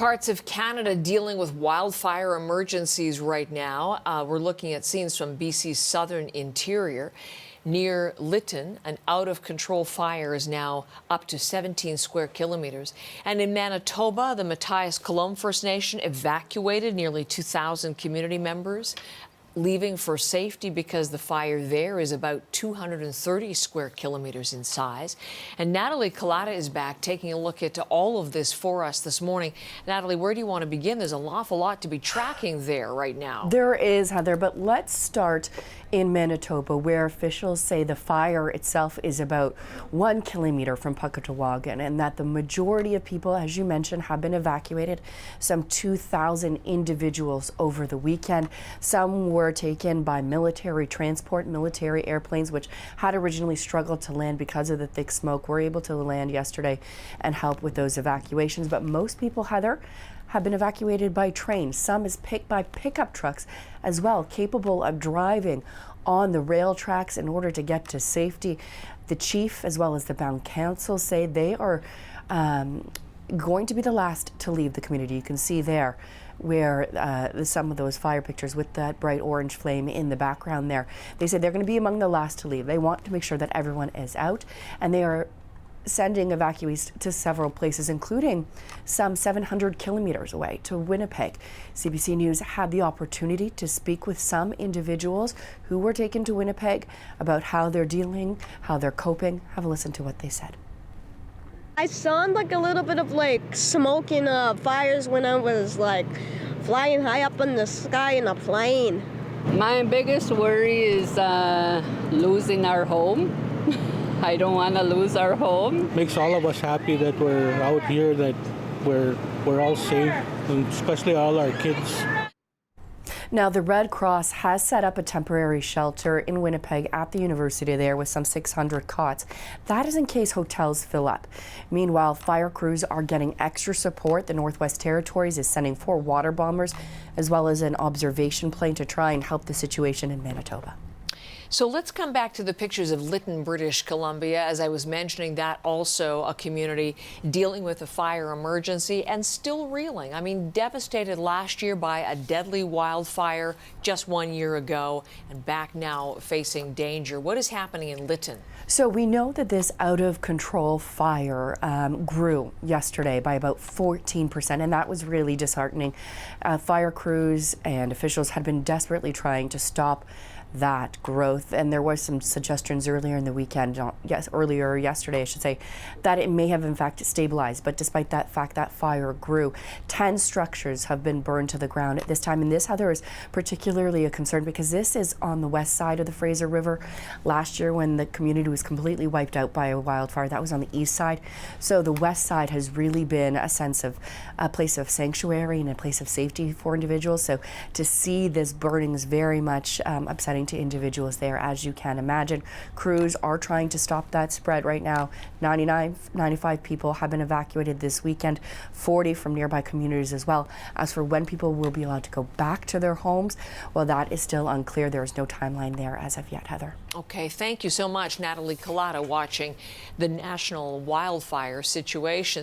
Parts of Canada dealing with wildfire emergencies right now. We're looking at scenes from BC's southern interior. Near Lytton, an out-of-control fire is now up to 17 square kilometers. And in Manitoba, the Matthias-Colomb First Nation evacuated nearly 2,000 community members, leaving for safety because the fire there is about 230 square kilometers in size. And Natalie Collada is back taking a look at all of this for us this morning. Natalie, where do you want to begin? There's an awful lot to be tracking there right now. There is, Heather, but let's start in Manitoba, where officials say the fire itself is about 1 kilometer from Puckatawagan, and that the majority of people, as you mentioned, have been evacuated. Some 2,000 individuals over the weekend. Some were taken by military transport, military airplanes, which had originally struggled to land because of the thick smoke, were able to land yesterday and help with those evacuations. But most people, Heather, have been evacuated by train. Some is picked by pickup trucks as well, capable of driving on the rail tracks in order to get to safety. The chief, as well as the Bound Council, say they are going to be the last to leave the community. You can see there where some of those fire pictures with that bright orange flame in the background there. They say they're going to be among the last to leave. They want to make sure that everyone is out, and they are sending evacuees to several places, including some 700 kilometers away to Winnipeg. CBC News had the opportunity to speak with some individuals who were taken to Winnipeg about how they're dealing, how they're coping. Have a listen to what they said. I saw like a little bit of like smoke and fires when I was like flying high up in the sky in a plane. My biggest worry is losing our home. I don't want to lose our home. Makes all of us happy that we're out here, that we're all safe, and especially all our kids. Now, the Red Cross has set up a temporary shelter in Winnipeg at the university there with some 600 cots. That is in case hotels fill up. Meanwhile, fire crews are getting extra support. The Northwest Territories is sending 4 water bombers as well as an observation plane to try and help the situation in Manitoba. So let's come back to the pictures of Lytton, British Columbia. As I was mentioning, that also a community dealing with a fire emergency and still reeling. I mean, devastated last year by a deadly wildfire just 1 year ago, and back now facing danger. What is happening in Lytton? So we know that this out-of-control fire grew yesterday by about 14%, and that was really disheartening. Fire crews and officials had been desperately trying to stop that growth, and there was some suggestions earlier in the weekend, earlier yesterday I should say, that it may have in fact stabilized. But despite that fact, that fire grew. 10 structures have been burned to the ground at this time, and this, Heather, is particularly a concern because this is on the west side of the Fraser River. Last year, when the community was completely wiped out by a wildfire, that was on the east side. So the west side has really been a sense of a place of sanctuary and a place of safety for individuals. So to see this burning is very much upsetting to individuals there, as you can imagine. Crews are trying to stop that spread right now. 95 people have been evacuated this weekend, 40 from nearby communities as well. As for when people will be allowed to go back to their homes, well, that is still unclear. There is no timeline there as of yet, Heather. Okay, thank you so much, Natalie Collada, watching the national wildfire situation.